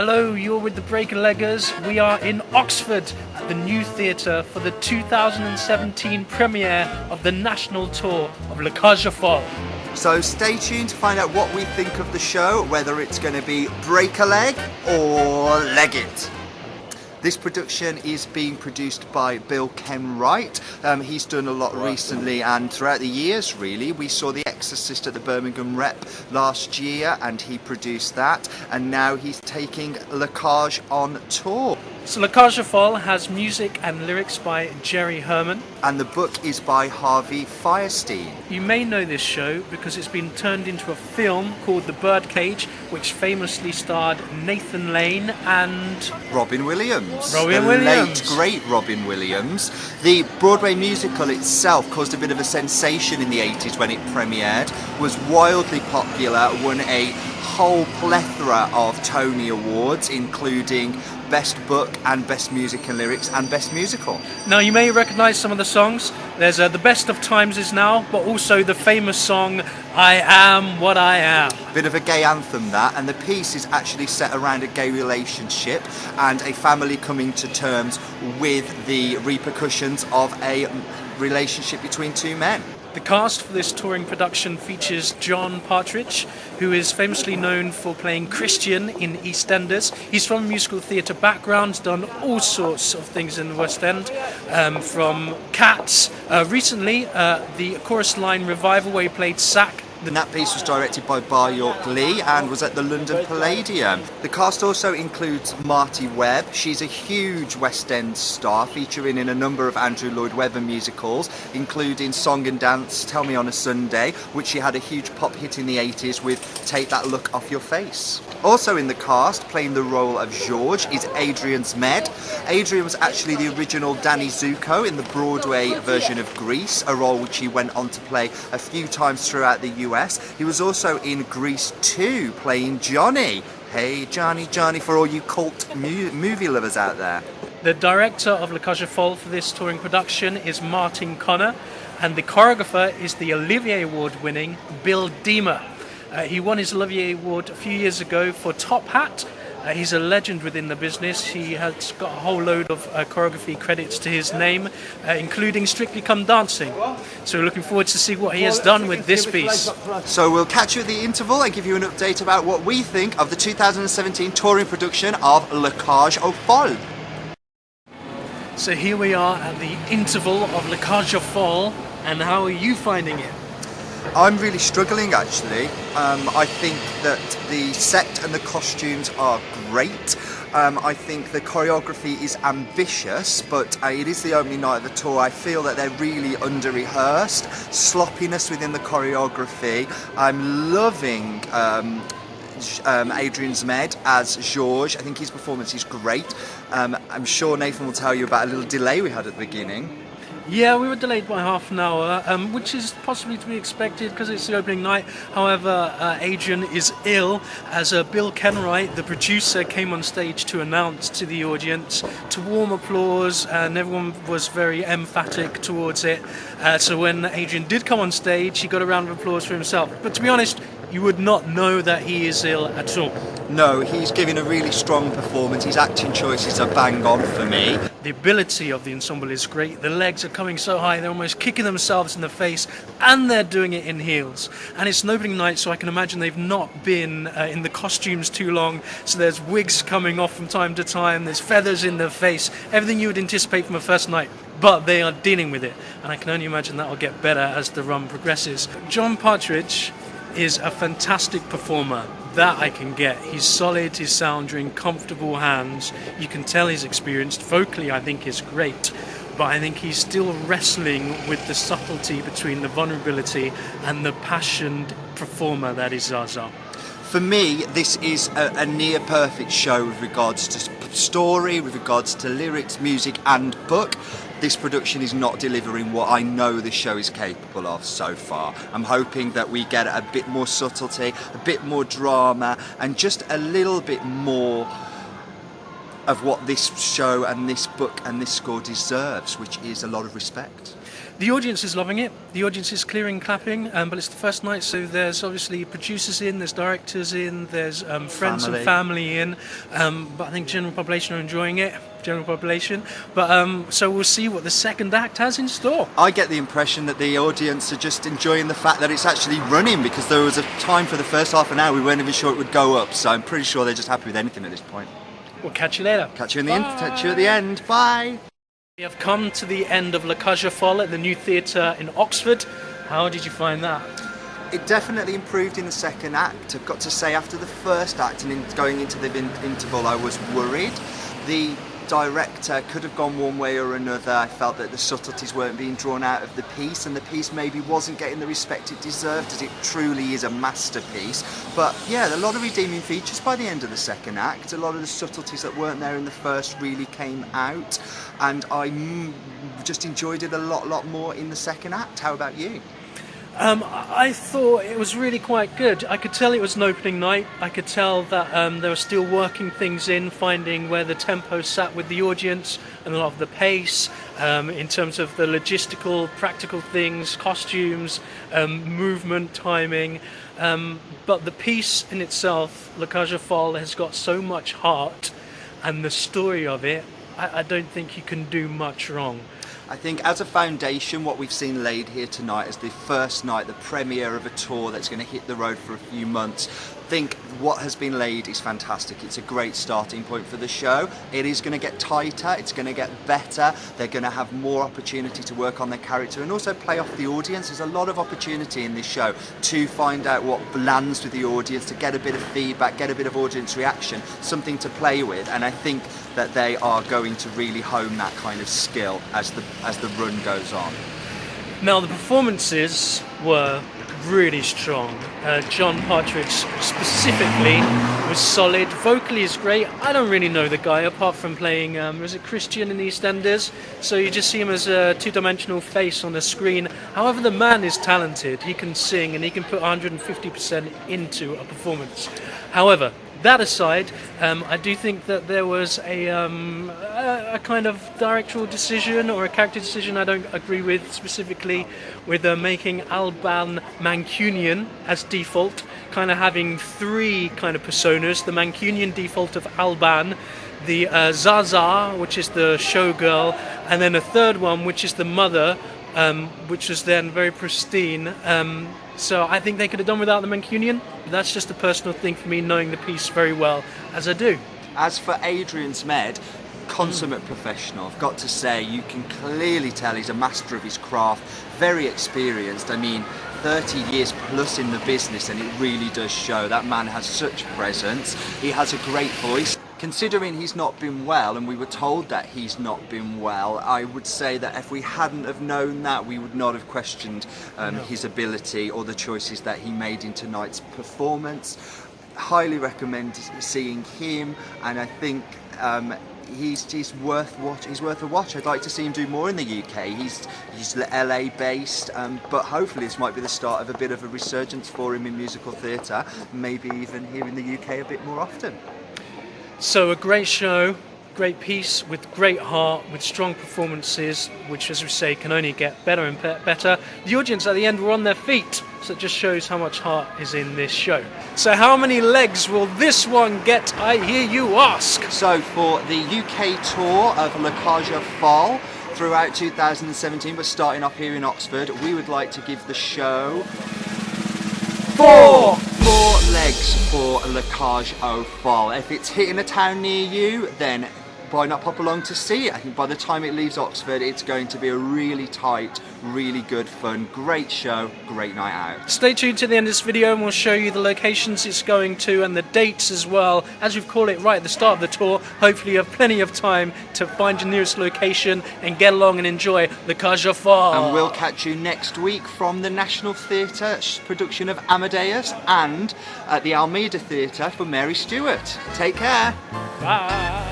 Hello, you're with the Breaker-Leggers. We are in Oxford at the New Theatre for the 2017 premiere of the national tour of Aux Folles. So stay tuned to find out what we think of the show, whether it's going to be break a leg or leg it. This production is being produced by Bill Kenwright. He's done a lot recently and throughout the years, really. We saw The Exorcist at the Birmingham Rep last year and he produced that. And now he's taking Lacage on tour. So Aux Folles has music and lyrics by Jerry Herman. And the book is by Harvey Fierstein. You may know this show because it's been turned into a film called The Birdcage, which famously starred Nathan Lane and Robin Williams. Late, great Robin Williams. The Broadway musical itself caused a bit of a sensation in the 80s when it premiered, was wildly popular, won a whole plethora of Tony Awards, including Best Book and Best Music and Lyrics and Best Musical. Now you may recognise some of the songs. There's The Best of Times Is Now, but also the famous song I Am What I Am. Bit of a gay anthem that, and the piece is actually set around a gay relationship and a family coming to terms with the repercussions of a relationship between two men. The cast for this touring production features John Partridge, who is famously known for playing Christian in EastEnders. He's from a musical theatre background, done all sorts of things in the West End, from Cats. Recently, the chorus line revival where he played Sack. That piece was directed by Bar York Lee and was at the London Palladium. The cast also includes Marty Webb. She's a huge West End star, featuring in a number of Andrew Lloyd Webber musicals, including Song and Dance, Tell Me on a Sunday, which she had a huge pop hit in the 80s with Take That Look Off Your Face. Also in the cast, playing the role of George, is Adrian Zmed. Adrian was actually the original Danny Zuko in the Broadway version of Grease, a role which he went on to play a few times throughout the US. He was also in Grease 2, playing Johnny. Hey, Johnny, Johnny, for all you cult movie lovers out there. The director of Aux Folles for this touring production is Martin Connor, and the choreographer is the Olivier Award-winning Bill Deemer. He won his Olivier Award a few years ago for Top Hat. He's a legend within the business. He has got a whole load of choreography credits to his name, including Strictly Come Dancing. So we're looking forward to see what he has done with this piece. So we'll catch you at the interval and give you an update about what we think of the 2017 touring production of Aux Folles. So here we are at the interval of Aux Folles, and how are you finding it? I'm really struggling actually. I think that the set and the costumes are great. I think the choreography is ambitious, but it is the opening night of the tour. I feel that they're really under-rehearsed, sloppiness within the choreography. I'm loving Adrian Zmed as George. I think his performance is great. I'm sure Nathan will tell you about a little delay we had at the beginning. Yeah, we were delayed by half an hour, which is possibly to be expected because it's the opening night. However, Adrian is ill, as Bill Kenwright, the producer, came on stage to announce to the audience to warm applause, and everyone was very emphatic towards it. So when Adrian did come on stage, he got a round of applause for himself. But to be honest, you would not know that he is ill at all. No, he's giving a really strong performance. His acting choices are bang on for me. The ability of the ensemble is great. The legs are coming so high, they're almost kicking themselves in the face, and they're doing it in heels. And it's an opening night, so I can imagine they've not been in the costumes too long. So there's wigs coming off from time to time, there's feathers in their face, everything you would anticipate from a first night. But they are dealing with it, and I can only imagine that will get better as the run progresses. John Partridge is a fantastic performer. That I can get. He's solid, his sound are in comfortable hands. You can tell he's experienced. Vocally, I think is great, but I think he's still wrestling with the subtlety between the vulnerability and the passionate performer that is Zaza. For me, this is a near perfect show with regards to story, with regards to lyrics, music and book. This production is not delivering what I know the show is capable of so far. I'm hoping that we get a bit more subtlety, a bit more drama, and just a little bit more of what this show and this book and this score deserves, which is a lot of respect. The audience is loving it. The audience is clearing, clapping, but it's the first night, so there's obviously producers in, there's directors in, there's friends and family in, but I think general population are enjoying it. General population, but so we'll see what the second act has in store. I get the impression that the audience are just enjoying the fact that it's actually running, because there was a time for the first half an hour we weren't even sure it would go up, so I'm pretty sure they're just happy with anything at this point. We'll catch you later. Catch you at the end. Bye. We have come to the end of Aux Folles at the new theatre in Oxford. How did you find that? It definitely improved in the second act. I've got to say, after the first act and going into the interval, I was worried. The director could have gone one way or another. I felt that the subtleties weren't being drawn out of the piece, and the piece maybe wasn't getting the respect it deserved, as it truly is a masterpiece. But yeah, a lot of redeeming features by the end of the second act. A lot of the subtleties that weren't there in the first really came out, and I just enjoyed it a lot more in the second act. How about you? I thought it was really quite good. I could tell it was an opening night. I could tell that they were still working things in, finding where the tempo sat with the audience and a lot of the pace, in terms of the logistical, practical things, costumes, movement, timing. But the piece in itself, Aux Folles, has got so much heart, and the story of it, I don't think you can do much wrong. I think as a foundation, what we've seen laid here tonight is the first night, the premiere of a tour that's going to hit the road for a few months. I think what has been laid is fantastic. It's a great starting point for the show. It is going to get tighter, it's going to get better. They're going to have more opportunity to work on their character and also play off the audience. There's a lot of opportunity in this show to find out what lands with the audience, to get a bit of feedback, get a bit of audience reaction, something to play with. And I think that they are going to really hone that kind of skill as the run goes on. Now, the performances were really strong. John Partridge specifically was solid. Vocally is great. I don't really know the guy apart from playing, was it Christian in EastEnders? So you just see him as a two-dimensional face on the screen. However, the man is talented. He can sing and he can put 150% into a performance. However, that aside, I do think that there was a kind of directorial decision or a character decision I don't agree with, specifically with making Alban Mancunian as default, kind of having three kind of personas: the Mancunian default of Alban, the Zaza, which is the showgirl, and then a third one, which is the mother, which was then very pristine. So I think they could have done without the Mancunian. That's just a personal thing for me, knowing the piece very well as I do. As for Adrian Zmed, consummate professional. I've got to say, you can clearly tell he's a master of his craft, very experienced. I mean, 30 years plus in the business, and it really does show. That man has such presence. He has a great voice. Considering he's not been well, and we were told that he's not been well, I would say that if we hadn't have known that, we would not have questioned his ability or the choices that he made in tonight's performance. Highly recommend seeing him, and I think he's worth a watch. I'd like to see him do more in the UK. He's LA based, but hopefully this might be the start of a bit of a resurgence for him in musical theatre, maybe even here in the UK a bit more often. So a great show, great piece with great heart, with strong performances, which, as we say, can only get better and better. The audience at the end were on their feet, so it just shows how much heart is in this show. So how many legs will this one get, I hear you ask? So for the UK tour of Aux Folles throughout 2017, but starting off here in Oxford, we would like to give the show 4 legs for Aux Folles. If it's hitting a town near you, then why not pop along to see it? I think by the time it leaves Oxford, it's going to be a really tight, really good fun, great show, great night out. Stay tuned to the end of this video and we'll show you the locations it's going to and the dates as well. As we've called it right at the start of the tour, hopefully you have plenty of time to find your nearest location and get along and enjoy Aux Folles. And we'll catch you next week from the National Theatre production of Amadeus and at the Almeida Theatre for Mary Stuart. Take care. Bye.